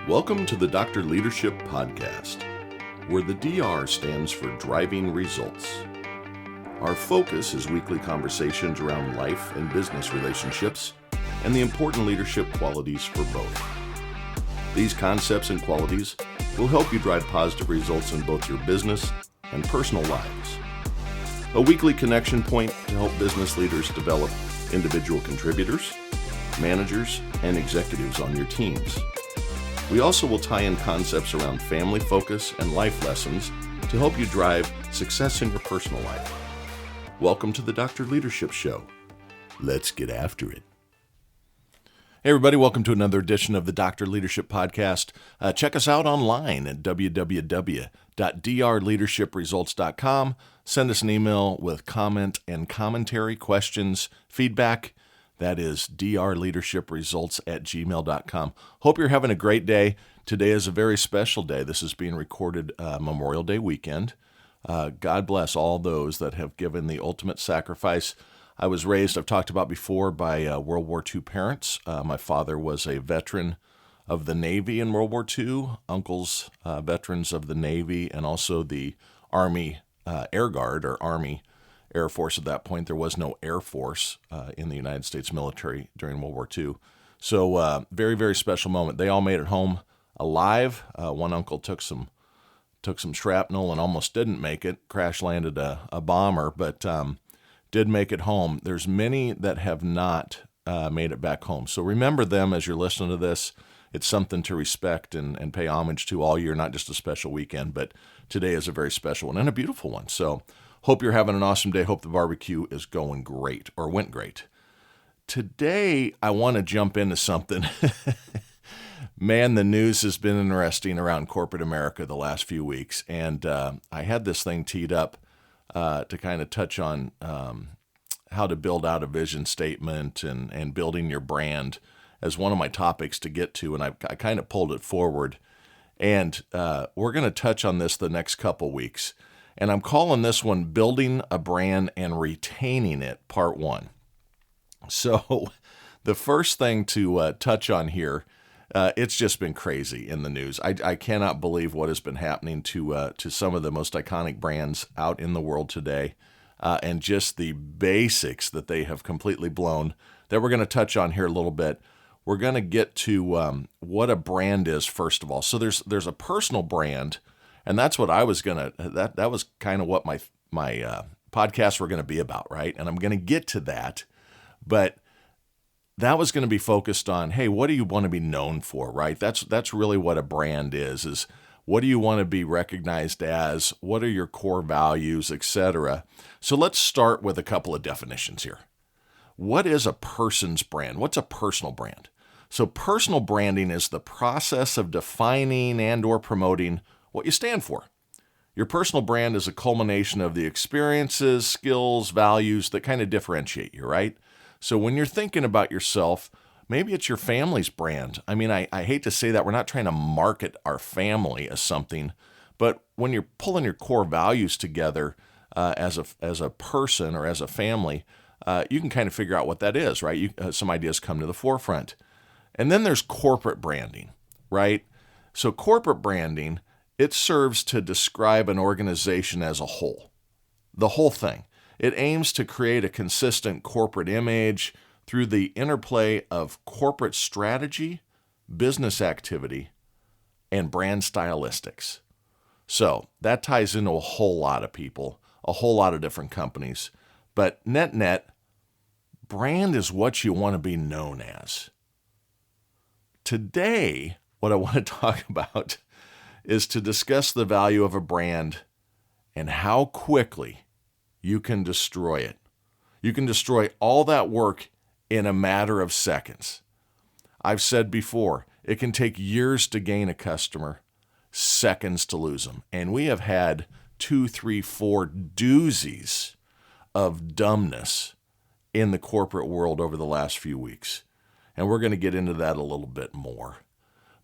Welcome to the Dr. Leadership Podcast, where the DR stands for Driving Results. Our focus is weekly conversations around life and business relationships and the important leadership qualities for both. These concepts and qualities will help you drive positive results in both your business and personal lives. A weekly connection point to help business leaders develop individual contributors, managers, and executives on your teams. We also will tie in concepts around family focus and life lessons to help you drive success in your personal life. Welcome to the Dr. Leadership Show. Let's get after it. Hey everybody, welcome to another edition of the Dr. Leadership Podcast. Check us out online at www.drleadershipresults.com. Send us an email with comment and commentary, questions, feedback. That is drleadershipresults@gmail.com. Hope you're having a great day. Today is a very special day. This is being recorded Memorial Day weekend. God bless all those that have given the ultimate sacrifice. I was raised, I've talked about before, by World War II parents. My father was a veteran of the Navy in World War II, uncles, veterans of the Navy, and also the Army Air Guard, or Army Air Force at that point. There was no Air Force in the United States military during World War II. So very, very special moment. They all made it home alive. One uncle took some shrapnel and almost didn't make it, crash landed a bomber, but did make it home. There's many that have not made it back home. So remember them as you're listening to this. It's something to respect and pay homage to all year, not just a special weekend, but today is a very special one and a beautiful one. So hope you're having an awesome day. Hope the barbecue is going great or went great. Today, I want to jump into something. Man, the news has been interesting around corporate America the last few weeks. And I had this thing teed up to kind of touch on how to build out a vision statement and building your brand as one of my topics to get to. And I kind of pulled it forward. And we're going to touch on this the next couple weeks. And I'm calling this one Building a Brand and Retaining It, Part 1. So the first thing to touch on here, it's just been crazy in the news. I cannot believe what has been happening to some of the most iconic brands out in the world today, and just the basics that they have completely blown that we're going to touch on here a little bit. We're going to get to what a brand is, first of all. So there's a personal brand. And that's what I was that was kind of what my podcasts were going to be about, right? And I'm going to get to that. But that was going to be focused on, hey, what do you want to be known for, right? That's really what a brand is what do you want to be recognized as? What are your core values, etc.? So let's start with a couple of definitions here. What is a person's brand? What's a personal brand? So personal branding is the process of defining and or promoting what you stand for. Your personal brand is a culmination of the experiences, skills, values that kind of differentiate you, right? So when you're thinking about yourself, maybe it's your family's brand. I mean, I hate to say that. We're not trying to market our family as something, but when you're pulling your core values together as a person or as a family, you can kind of figure out what that is, right? Some ideas come to the forefront. And then there's corporate branding, right? So corporate branding, it serves to describe an organization as a whole, the whole thing. It aims to create a consistent corporate image through the interplay of corporate strategy, business activity, and brand stylistics. So that ties into a whole lot of people, a whole lot of different companies. But net, brand is what you want to be known as. Today, what I want to talk about is to discuss the value of a brand and how quickly you can destroy it. You can destroy all that work in a matter of seconds. I've said before, it can take years to gain a customer, seconds to lose them. And we have had 2, 3, 4 doozies of dumbness in the corporate world over the last few weeks. And we're going to get into that a little bit more.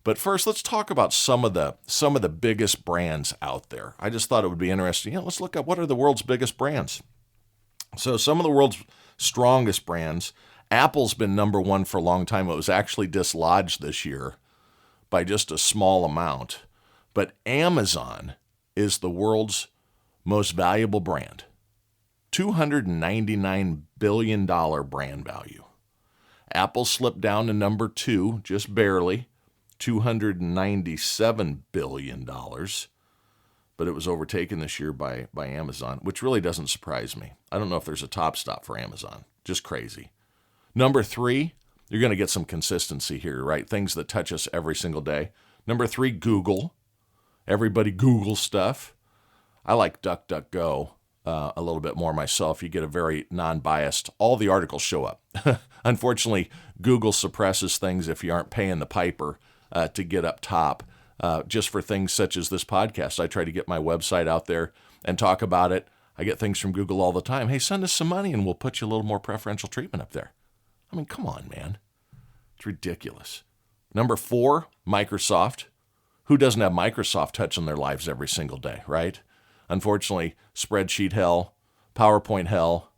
But first, let's talk about some of the biggest brands out there. I just thought it would be interesting. Let's look at what are the world's biggest brands. So some of the world's strongest brands, Apple's been number one for a long time. It was actually dislodged this year by just a small amount, but Amazon is the world's most valuable brand. $299 billion brand value. Apple slipped down to number 2, just barely, $297 billion. But it was overtaken this year by Amazon, which really doesn't surprise me. I don't know if there's a top stop for Amazon. Just crazy. Number 3, you're going to get some consistency here, right? Things that touch us every single day. Number 3, Google. Everybody Google stuff. I like DuckDuckGo a little bit more myself. You get a very non-biased, all the articles show up. Unfortunately, Google suppresses things if you aren't paying the piper to get up top. Just for things such as this podcast, I try to get my website out there and talk about it. I get things from Google all the time. Hey, send us some money and we'll put you a little more preferential treatment up there. I mean, come on, man. It's ridiculous. Number 4, Microsoft. Who doesn't have Microsoft touching their lives every single day, right? Unfortunately, spreadsheet hell, PowerPoint hell,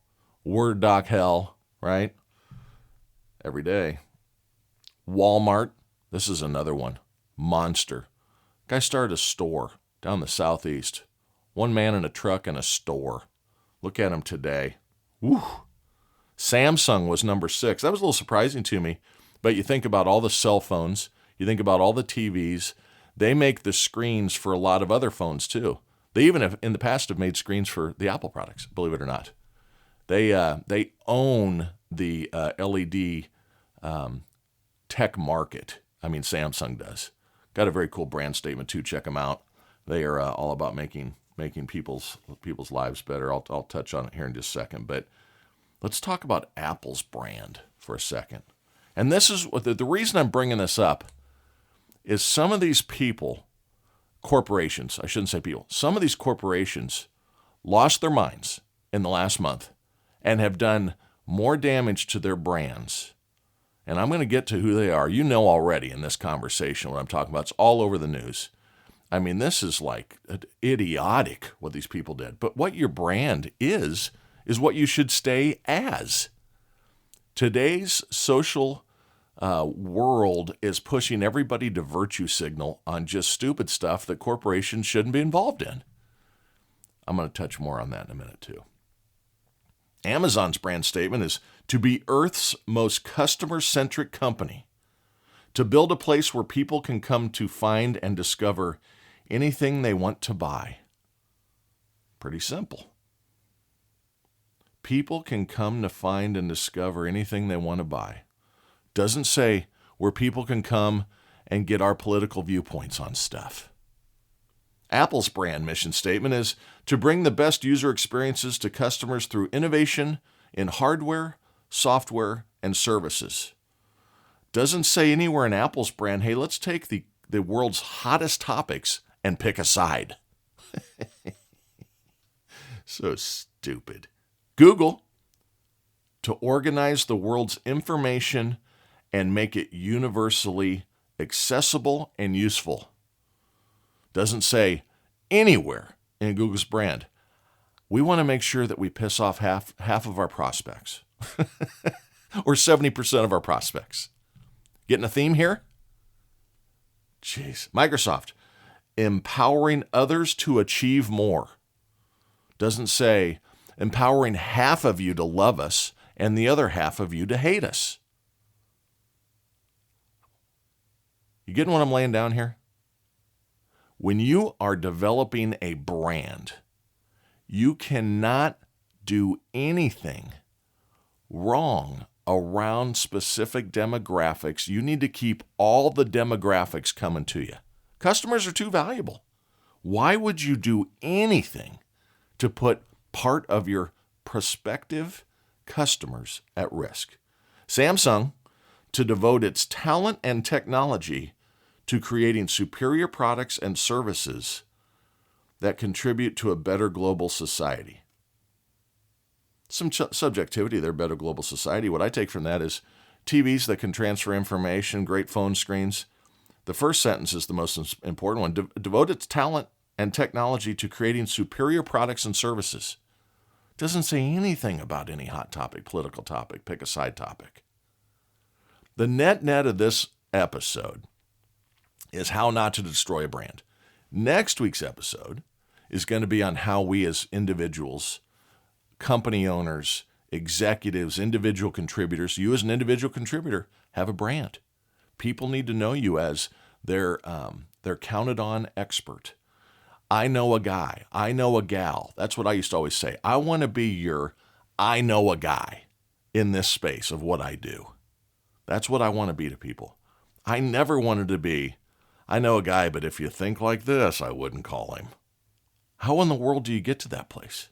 Word doc hell, right? Every day. Walmart. This is another one. Monster. Guy started a store down the southeast. One man in a truck and a store. Look at him today. Woo. Samsung was number 6. That was a little surprising to me. But you think about all the cell phones. You think about all the TVs. They make the screens for a lot of other phones too. They even have, in the past, have made screens for the Apple products, believe it or not. They own the LED tech market. I mean, Samsung does. Got a very cool brand statement too. Check them out. They are all about making people's lives better. I'll touch on it here in just a second. But let's talk about Apple's brand for a second. And this is what the reason I'm bringing this up is some of these people, corporations, I shouldn't say people, some of these corporations lost their minds in the last month and have done more damage to their brands. And I'm going to get to who they are. You know already in this conversation what I'm talking about. It's all over the news. I mean, this is like idiotic what these people did. But what your brand is what you should stay as. Today's social world is pushing everybody to virtue signal on just stupid stuff that corporations shouldn't be involved in. I'm going to touch more on that in a minute too. Amazon's brand statement is to be Earth's most customer-centric company, to build a place where people can come to find and discover anything they want to buy. Pretty simple. People can come to find and discover anything they want to buy. Doesn't say where people can come and get our political viewpoints on stuff. Apple's brand mission statement is to bring the best user experiences to customers through innovation in hardware, software, and services. Doesn't say anywhere in Apple's brand, hey, let's take the world's hottest topics and pick a side. So stupid. Google, to organize the world's information and make it universally accessible and useful. Doesn't say anywhere in Google's brand. We want to make sure that we piss off half of our prospects. Or 70% of our prospects. Getting a theme here? Jeez. Microsoft, empowering others to achieve more. Doesn't say empowering half of you to love us and the other half of you to hate us. You getting what I'm laying down here? When you are developing a brand, you cannot do anything wrong around specific demographics. You need to keep all the demographics coming to you. Customers are too valuable. Why would you do anything to put part of your prospective customers at risk? Samsung, to devote its talent and technology to creating superior products and services that contribute to a better global society. Some subjectivity there, better global society. What I take from that is TVs that can transfer information, great phone screens. The first sentence is the most important one. Devote its talent and technology to creating superior products and services. Doesn't say anything about any hot topic, political topic, pick a side topic. The net of this episode is how not to destroy a brand. Next week's episode is going to be on how we as individuals, company owners, executives, individual contributors, you as an individual contributor have a brand. People need to know you as their counted on expert. I know a guy. I know a gal. That's what I used to always say. I want to be your I know a guy in this space of what I do. That's what I want to be to people. I never wanted to be, I know a guy, but if you think like this, I wouldn't call him. How in the world do you get to that place?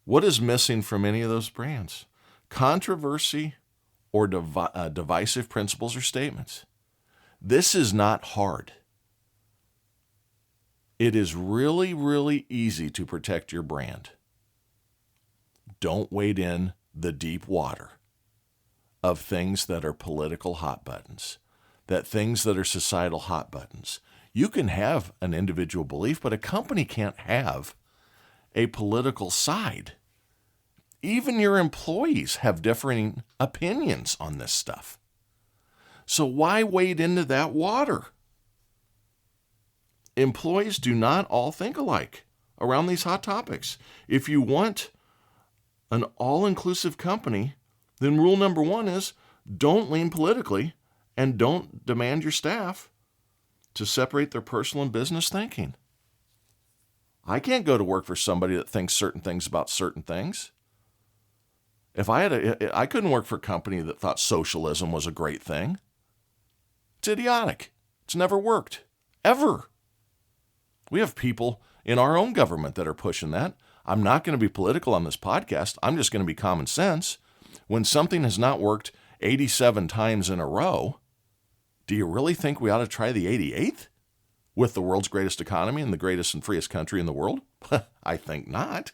What is missing from any of those brands? Controversy or divisive principles or statements. This is not hard. It is really, really easy to protect your brand. Don't wade in the deep water of things that are political hot buttons, things that are societal hot buttons. You can have an individual belief, but a company can't have a political side. Even your employees have differing opinions on this stuff. So why wade into that water? Employees do not all think alike around these hot topics. If you want an all-inclusive company, then rule number one is don't lean politically and don't demand your staff to separate their personal and business thinking. I can't go to work for somebody that thinks certain things about certain things. If I couldn't work for a company that thought socialism was a great thing. It's idiotic. It's never worked. Ever. We have people in our own government that are pushing that. I'm not going to be political on this podcast. I'm just going to be common sense. When something has not worked 87 times in a row, do you really think we ought to try the 88th? With the world's greatest economy and the greatest and freest country in the world? I think not.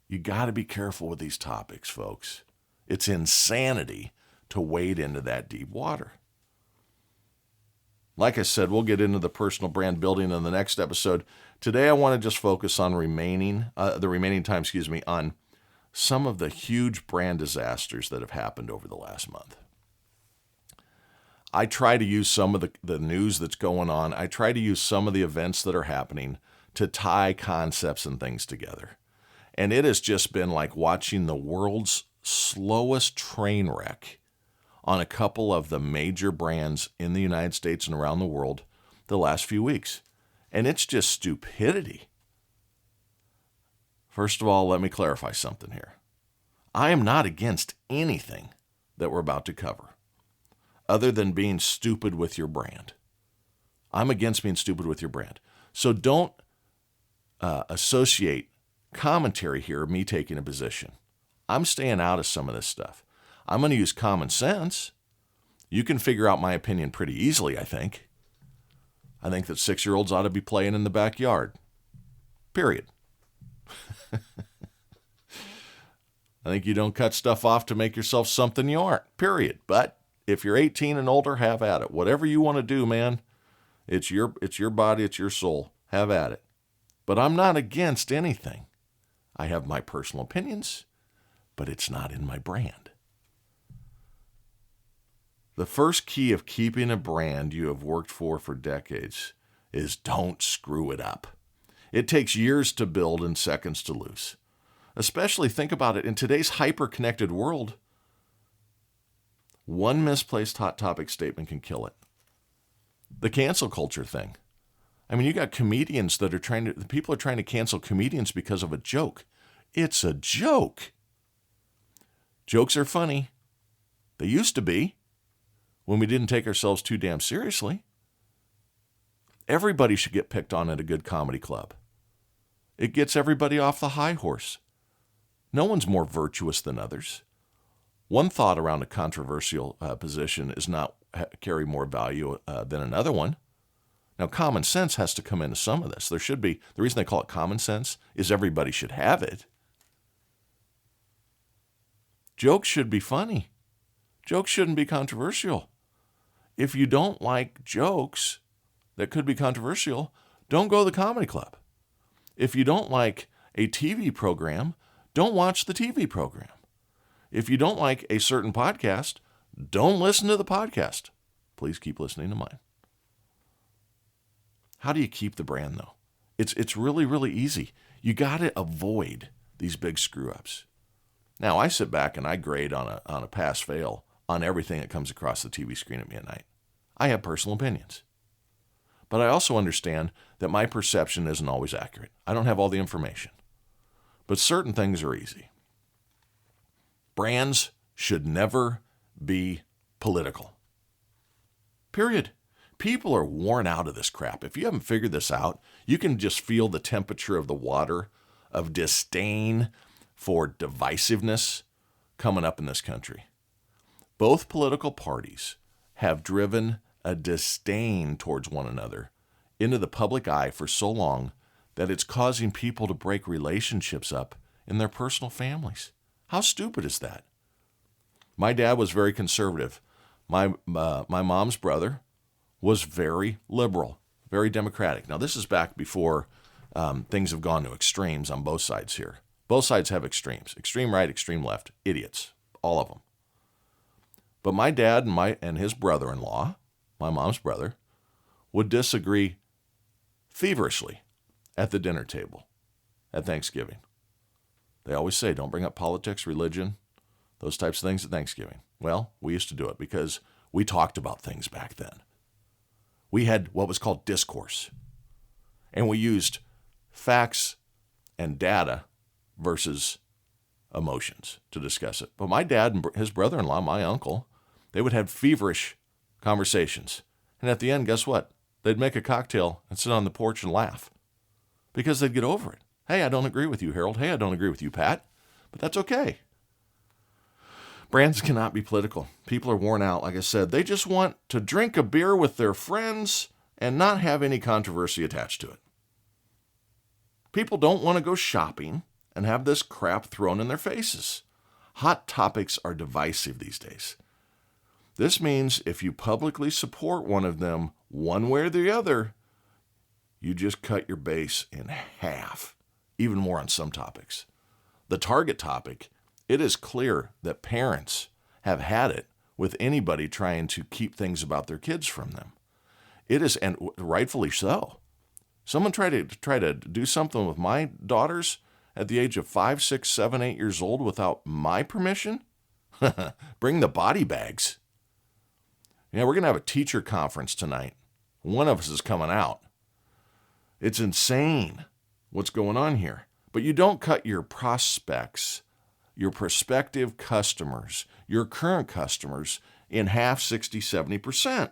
You got to be careful with these topics, folks. It's insanity to wade into that deep water. Like I said, we'll get into the personal brand building in the next episode. Today, I want to just focus on the remaining time, on some of the huge brand disasters that have happened over the last month. I try to use some of the news that's going on. I try to use some of the events that are happening to tie concepts and things together. And it has just been like watching the world's slowest train wreck on a couple of the major brands in the United States and around the world the last few weeks. And it's just stupidity. First of all, let me clarify something here. I am not against anything that we're about to cover, other than being stupid with your brand. I'm against being stupid with your brand. So don't associate commentary here of me taking a position. I'm staying out of some of this stuff. I'm going to use common sense. You can figure out my opinion pretty easily, I think. I think that 6-year-olds ought to be playing in the backyard. Period. I think you don't cut stuff off to make yourself something you aren't. Period. But if you're 18 and older, have at it. Whatever you want to do, man. It's your body, it's your soul. Have at it. But I'm not against anything. I have my personal opinions, but it's not in my brand. The first key of keeping a brand you have worked for decades is don't screw it up. It takes years to build and seconds to lose. Especially, think about it, in today's hyper-connected world, one misplaced hot topic statement can kill it. The cancel culture thing. I mean, you got comedians that are people are trying to cancel comedians because of a joke. It's a joke. Jokes are funny. They used to be when we didn't take ourselves too damn seriously. Everybody should get picked on at a good comedy club. It gets everybody off the high horse. No one's more virtuous than others. One thought around a controversial position is not carry more value than another one. Now, common sense has to come into some of this. There should be, the reason they call it common sense is everybody should have it. Jokes should be funny. Jokes shouldn't be controversial. If you don't like jokes that could be controversial, don't go to the comedy club. If you don't like a TV program, don't watch the TV program. If you don't like a certain podcast, don't listen to the podcast. please keep listening to mine. How do you keep the brand, though? It's really, really easy. You got to avoid these big screw-ups. Now, I sit back and I grade on a pass-fail on everything that comes across the TV screen at me at night. I have personal opinions. But I also understand that my perception isn't always accurate. I don't have all the information. But certain things are easy. Brands should never be political. Period. People are worn out of this crap. If you haven't figured this out, you can just feel the temperature of the water of disdain for divisiveness coming up in this country. Both political parties have driven a disdain towards one another into the public eye for so long that it's causing people to break relationships up in their personal families. How stupid is that? My dad was very conservative. My mom's brother was very liberal, very democratic. Now, this is back before things have gone to extremes on both sides here. Both sides have extremes. Extreme right, extreme left. Idiots. All of them. But my dad and his brother-in-law, my mom's brother, would disagree feverishly at the dinner table at Thanksgiving. They always say, don't bring up politics, religion, those types of things at Thanksgiving. Well, we used to do it because we talked about things back then. We had what was called discourse. And we used facts and data versus emotions to discuss it. But my dad and his brother-in-law, my uncle, they would have feverish conversations. And at the end, guess what? They'd make a cocktail and sit on the porch and laugh because they'd get over it. Hey, I don't agree with you, Harold. Hey, I don't agree with you, Pat. But that's okay. Brands cannot be political. People are worn out. Like I said, they just want to drink a beer with their friends and not have any controversy attached to it. People don't want to go shopping and have this crap thrown in their faces. Hot topics are divisive these days. This means if you publicly support one of them one way or the other, you just cut your base in half, even more on some topics. The target topic, it is clear that parents have had it with anybody trying to keep things about their kids from them. It is, and rightfully so. Someone tried to do something with my daughters at the age of 5, 6, 7, 8 years old without my permission? Bring the body bags. Yeah, we're going to have a teacher conference tonight. One of us is coming out. It's insane what's going on here. But you don't cut your prospects, your prospective customers, your current customers in half, 60, 70%.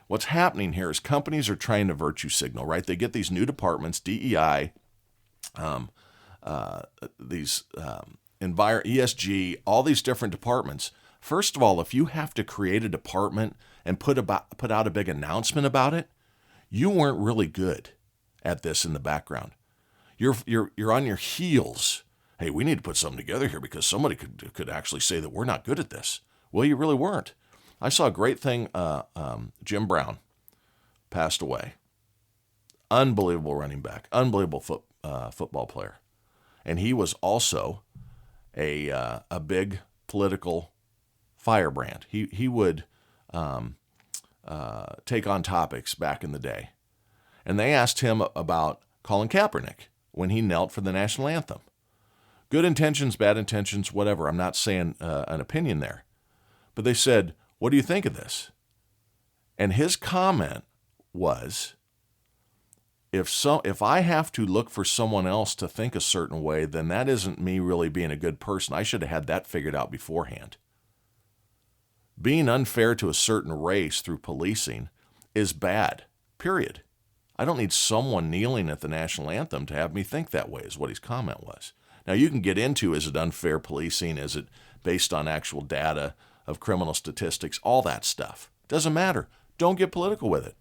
What's happening here is companies are trying to virtue signal, right? They get these new departments, DEI, ESG, all these different departments. First of all, if you have to create a department and put out a big announcement about it, you weren't really good at this in the background. You're on your heels. Hey, we need to put something together here because somebody could actually say that we're not good at this. Well, you really weren't. I saw a great thing. Jim Brown passed away. Unbelievable running back. Unbelievable football player. And he was also a big political firebrand. He would take on topics back in the day. And they asked him about Colin Kaepernick when he knelt for the national anthem. Good intentions, bad intentions, whatever. I'm not saying an opinion there. But they said, what do you think of this? And his comment was, if I have to look for someone else to think a certain way, then that isn't me really being a good person. I should have had that figured out beforehand. Being unfair to a certain race through policing is bad, period. I don't need someone kneeling at the national anthem to have me think that way, is what his comment was. Now, you can get into, is it unfair policing? Is it based on actual data of criminal statistics? All that stuff. Doesn't matter. Don't get political with it.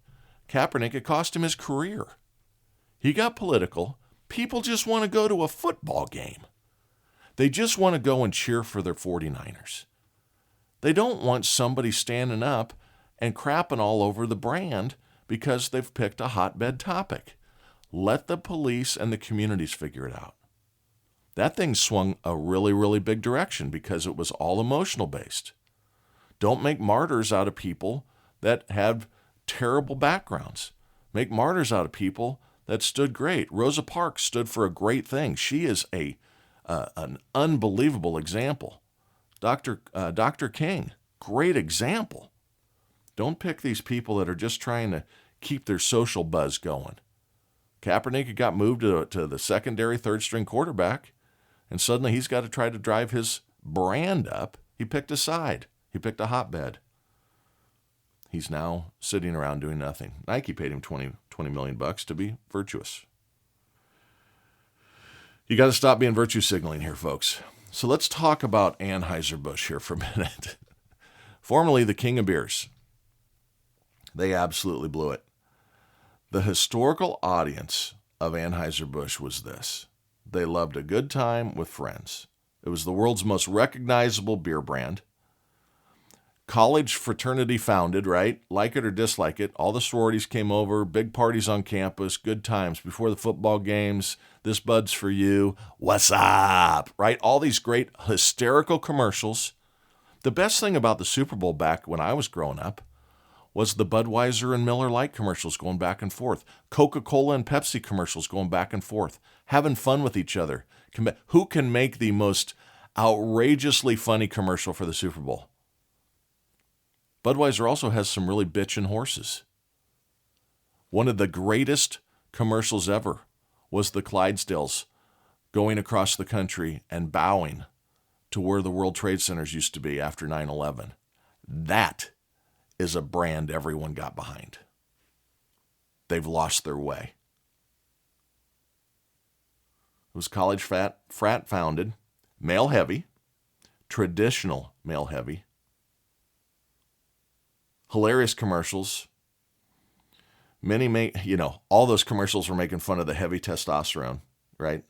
Kaepernick, it cost him his career. He got political. People just want to go to a football game. They just want to go and cheer for their 49ers. They don't want somebody standing up and crapping all over the brand because they've picked a hotbed topic. Let the police and the communities figure it out. That thing swung a really, really big direction because it was all emotional based. Don't make martyrs out of people that have terrible backgrounds, make martyrs out of people that stood great. Rosa Parks stood for a great thing. She is an unbelievable example. Dr. King, great example. Don't pick these people that are just trying to keep their social buzz going. Kaepernick got moved to the secondary third-string quarterback, and suddenly he's got to try to drive his brand up. He picked a side. He picked a hotbed. He's now sitting around doing nothing. Nike paid him $20 million to be virtuous. You got to stop being virtue signaling here, folks. So let's talk about Anheuser-Busch here for a minute. Formerly the king of beers. They absolutely blew it. The historical audience of Anheuser-Busch was this. They loved a good time with friends. It was the world's most recognizable beer brand. College fraternity founded, right? Like it or dislike it. All the sororities came over, big parties on campus, good times before the football games. This Bud's for you. What's up? Right? All these great hysterical commercials. The best thing about the Super Bowl back when I was growing up was the Budweiser and Miller Lite commercials going back and forth. Coca-Cola and Pepsi commercials going back and forth. Having fun with each other. Who can make the most outrageously funny commercial for the Super Bowl? Budweiser also has some really bitchin' horses. One of the greatest commercials ever was the Clydesdales going across the country and bowing to where the World Trade Centers used to be after 9/11. That is a brand everyone got behind. They've lost their way. It was college frat founded, male heavy, traditional male heavy. Hilarious commercials. Many all those commercials were making fun of the heavy testosterone, right?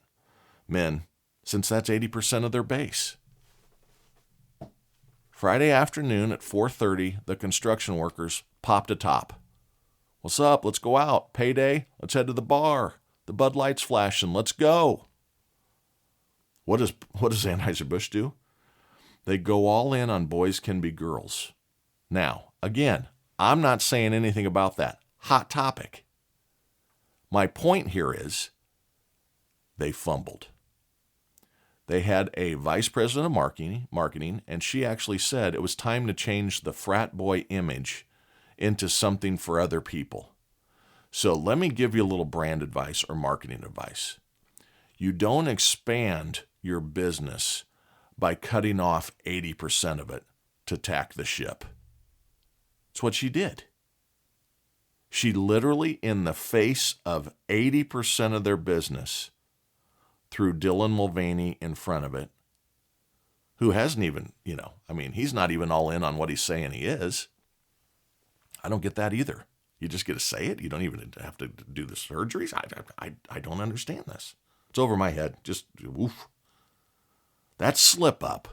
Men, since that's 80% of their base. Friday afternoon at 4:30, the construction workers popped a top. What's up? Let's go out. Payday. Let's head to the bar. The Bud Light's flashing. Let's go. What does Anheuser-Busch do? They go all in on boys can be girls. Now, again, I'm not saying anything about that. Hot topic. My point here is they fumbled. They had a vice president of marketing, and she actually said it was time to change the frat boy image into something for other people. So let me give you a little brand advice or marketing advice. You don't expand your business by cutting off 80% of it to tack the ship. That's what she did. She literally, in the face of 80% of their business, threw Dylan Mulvaney in front of it, who hasn't even, he's not even all in on what he's saying he is. I don't get that either. You just get to say it. You don't even have to do the surgeries. I don't understand this. It's over my head. Just, oof. That slip up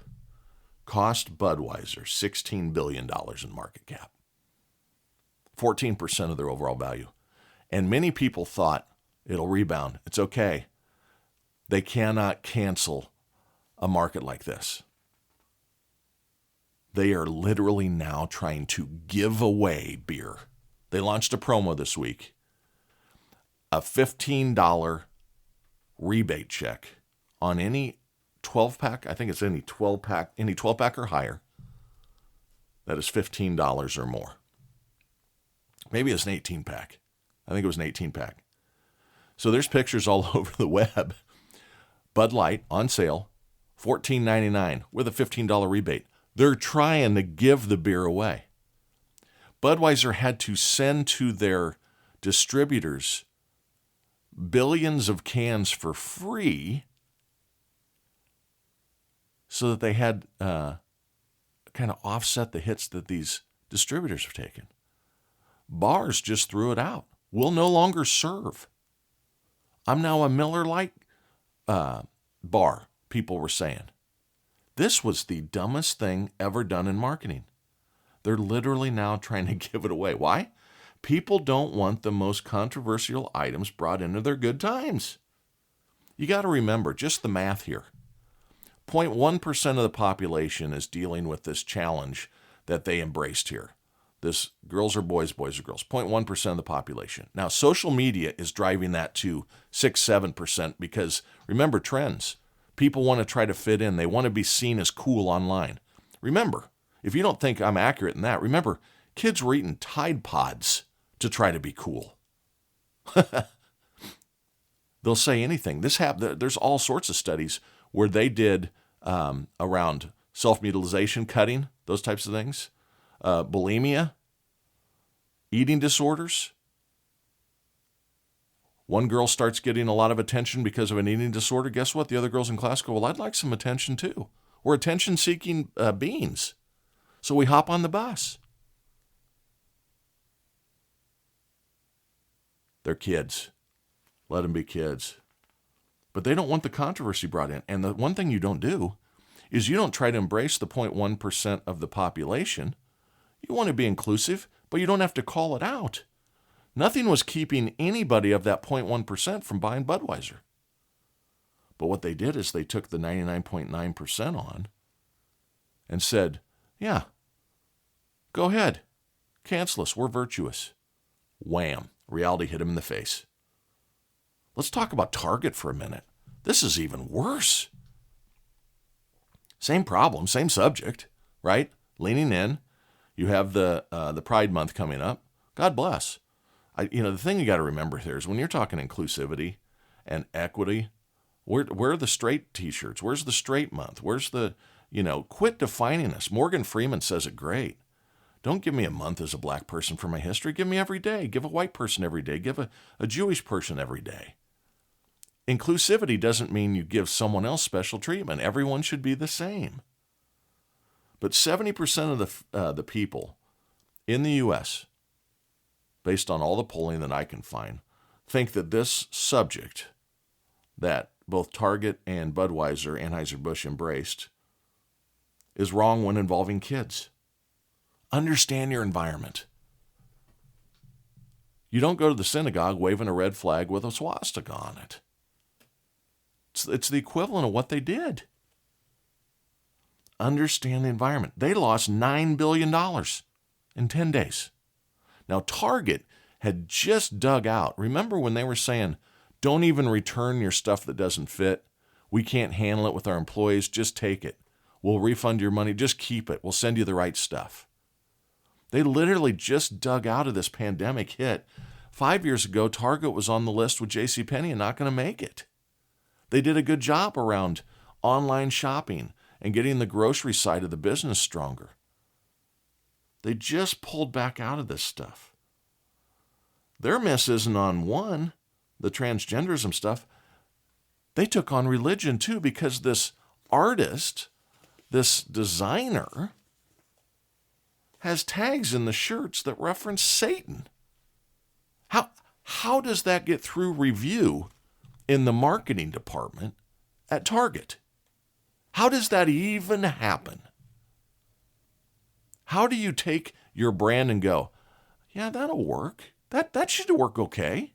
cost Budweiser $16 billion in market cap. 14% of their overall value. And many people thought it'll rebound. It's okay. They cannot cancel a market like this. They are literally now trying to give away beer. They launched a promo this week. A $15 rebate check on any 12-pack. I think it's any 12-pack or higher. That is $15 or more. Maybe it's an 18-pack. I think it was an 18-pack. So there's pictures all over the web. Bud Light on sale, $14.99 with a $15 rebate. They're trying to give the beer away. Budweiser had to send to their distributors billions of cans for free so that they had kind of offset the hits that these distributors have taken. Bars just threw it out. We'll no longer serve. I'm now a Miller Lite bar, people were saying. This was the dumbest thing ever done in marketing. They're literally now trying to give it away. Why? People don't want the most controversial items brought into their good times. You got to remember just the math here. 0.1% of the population is dealing with this challenge that they embraced here. This girls are boys, boys are girls, 0.1% of the population. Now, social media is driving that to 6-7% because remember trends. People want to try to fit in. They want to be seen as cool online. Remember, if you don't think I'm accurate in that, remember, kids were eating Tide Pods to try to be cool. They'll say anything. There's all sorts of studies where they did around self-mutilation, cutting, those types of things, bulimia, eating disorders. One girl starts getting a lot of attention because of an eating disorder. Guess what? The other girls in class go, well, I'd like some attention too. We're attention-seeking beings. So we hop on the bus. They're kids. Let them be kids. But they don't want the controversy brought in. And the one thing you don't do is you don't try to embrace the 0.1% of the population. You want to be inclusive, but you don't have to call it out. Nothing was keeping anybody of that 0.1% from buying Budweiser. But what they did is they took the 99.9% on and said, yeah, go ahead. Cancel us. We're virtuous. Wham. Reality hit him in the face. Let's talk about Target for a minute. This is even worse. Same problem, same subject, right? Leaning in. You have the Pride Month coming up. God bless. The thing you got to remember here is when you're talking inclusivity and equity, where are the straight T-shirts? Where's the straight month? Where's quit defining us. Morgan Freeman says it great. Don't give me a month as a black person for my history. Give me every day. Give a white person every day. Give a Jewish person every day. Inclusivity doesn't mean you give someone else special treatment. Everyone should be the same. But 70% of the people in the U.S., based on all the polling that I can find, think that this subject that both Target and Budweiser, Anheuser-Busch embraced, is wrong when involving kids. Understand your environment. You don't go to the synagogue waving a red flag with a swastika on it. It's the equivalent of what they did. Understand the environment. They lost $9 billion in 10 days. Now, Target had just dug out. Remember when they were saying, don't even return your stuff that doesn't fit. We can't handle it with our employees. Just take it. We'll refund your money. Just keep it. We'll send you the right stuff. They literally just dug out of this pandemic hit. 5 years ago, Target was on the list with JCPenney and not going to make it. They did a good job around online shopping and getting the grocery side of the business stronger. They just pulled back out of this stuff. Their miss isn't on one, the transgenderism stuff. They took on religion too because this artist, this designer, has tags in the shirts that reference Satan. How does that get through review in the marketing department at Target? How does that even happen? How do you take your brand and go, yeah, that'll work. That should work okay.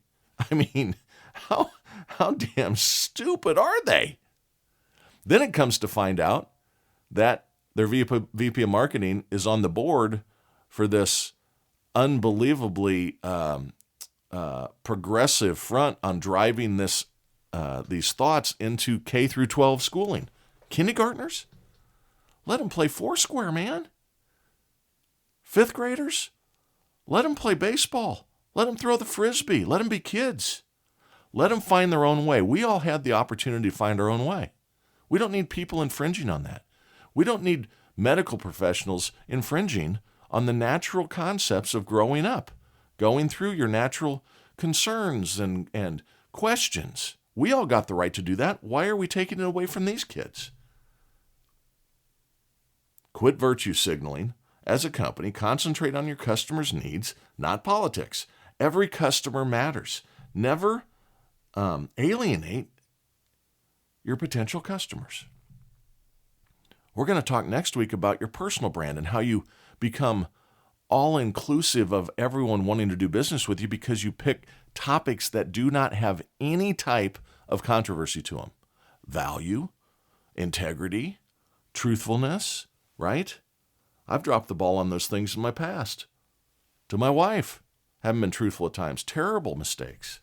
I mean, how damn stupid are they? Then it comes to find out that their VP of marketing is on the board for this unbelievably progressive front on driving these thoughts into K through 12 schooling. Kindergartners? Let them play Foursquare, man. Fifth graders? Let them play baseball. Let them throw the frisbee. Let them be kids. Let them find their own way. We all had the opportunity to find our own way. We don't need people infringing on that. We don't need medical professionals infringing on the natural concepts of growing up, going through your natural concerns and questions. We all got the right to do that. Why are we taking it away from these kids? Quit virtue signaling. As a company, concentrate on your customers' needs, not politics. Every customer matters. Never alienate your potential customers. We're going to talk next week about your personal brand and how you become all-inclusive of everyone wanting to do business with you because you pick topics that do not have any type of controversy to them. Value, integrity, truthfulness, right? I've dropped the ball on those things in my past. to my wife. Haven't been truthful at times. Terrible mistakes.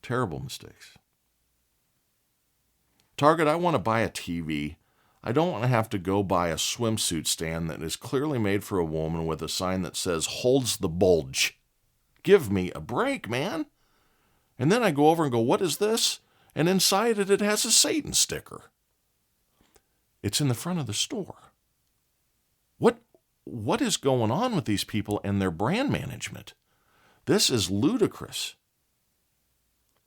Terrible mistakes. Target, I want to buy a TV. I don't want to have to go buy a swimsuit stand that is clearly made for a woman with a sign that says, holds the bulge. Give me a break, man. And then I go over and go, what is this? And inside it has a Satan sticker. It's in the front of the store. What is going on with these people and their brand management? This is ludicrous.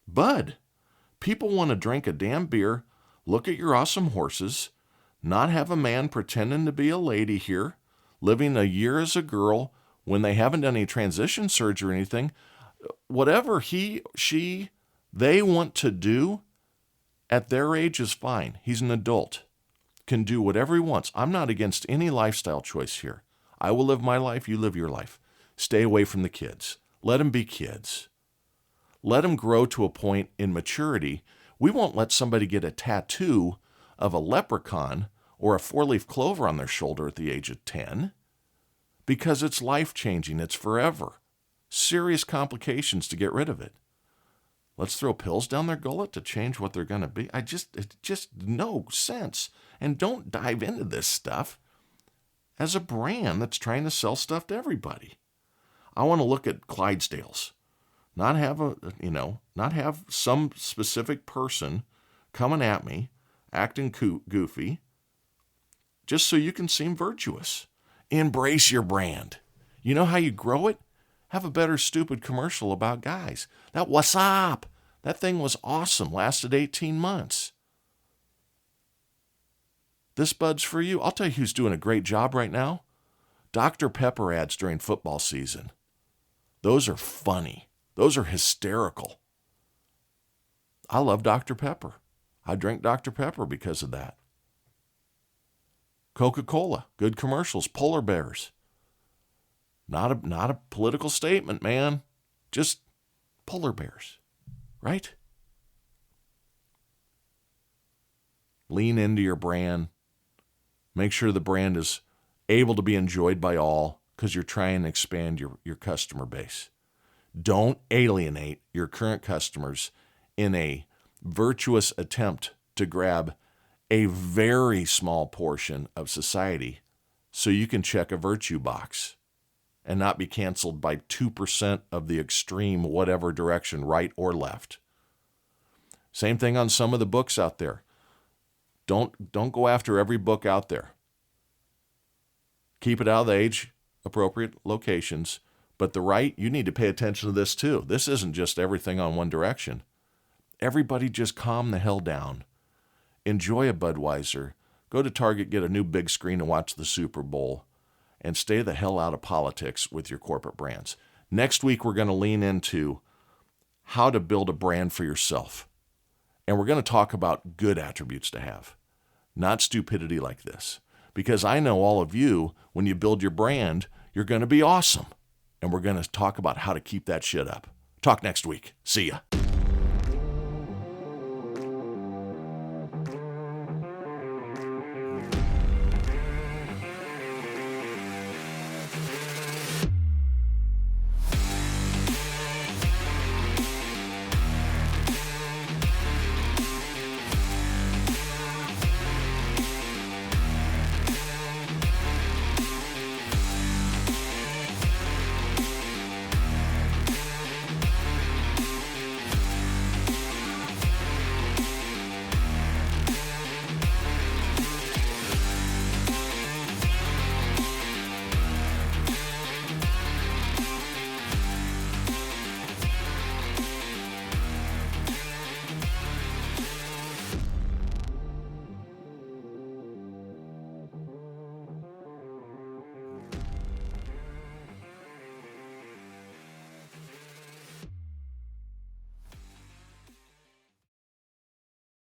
Bud, people want to drink a damn beer, look at your awesome horses, not have a man pretending to be a lady here, living a year as a girl when they haven't done any transition surgery or anything. Whatever they want to do at their age is fine. He's an adult, can do whatever he wants. I'm not against any lifestyle choice here. I will live my life, you live your life. Stay away from the kids. Let them be kids. Let them grow to a point in maturity. We won't let somebody get a tattoo of a leprechaun or a four-leaf clover on their shoulder at the age of 10 because it's life-changing. It's forever. Serious complications to get rid of it. Let's throw pills down their gullet to change what they're going to be. It's just no sense. And don't dive into this stuff as a brand that's trying to sell stuff to everybody. I want to look at Clydesdales, not have some specific person coming at me, acting goofy, just so you can seem virtuous. Embrace your brand. You know how you grow it? Have a better stupid commercial about guys. That what's up? That thing was awesome. Lasted 18 months. This Bud's for you. I'll tell you who's doing a great job right now. Dr. Pepper ads during football season. Those are funny. Those are hysterical. I love Dr. Pepper. I drink Dr. Pepper because of that. Coca-Cola, good commercials. Polar bears. Not a political statement, man. Just polar bears, right? Lean into your brand. Make sure the brand is able to be enjoyed by all because you're trying to expand your customer base. Don't alienate your current customers in a virtuous attempt to grab a very small portion of society so you can check a virtue box and not be canceled by 2% of the extreme whatever direction, right or left. Same thing on some of the books out there. Don't go after every book out there. Keep it out of the age-appropriate locations. But the right, you need to pay attention to this too. This isn't just everything on one direction. Everybody just calm the hell down. Enjoy a Budweiser. Go to Target, get a new big screen and watch the Super Bowl. And stay the hell out of politics with your corporate brands. Next week, we're going to lean into how to build a brand for yourself. And we're going to talk about good attributes to have, not stupidity like this. Because I know all of you, when you build your brand, you're going to be awesome. And we're going to talk about how to keep that shit up. Talk next week. See ya.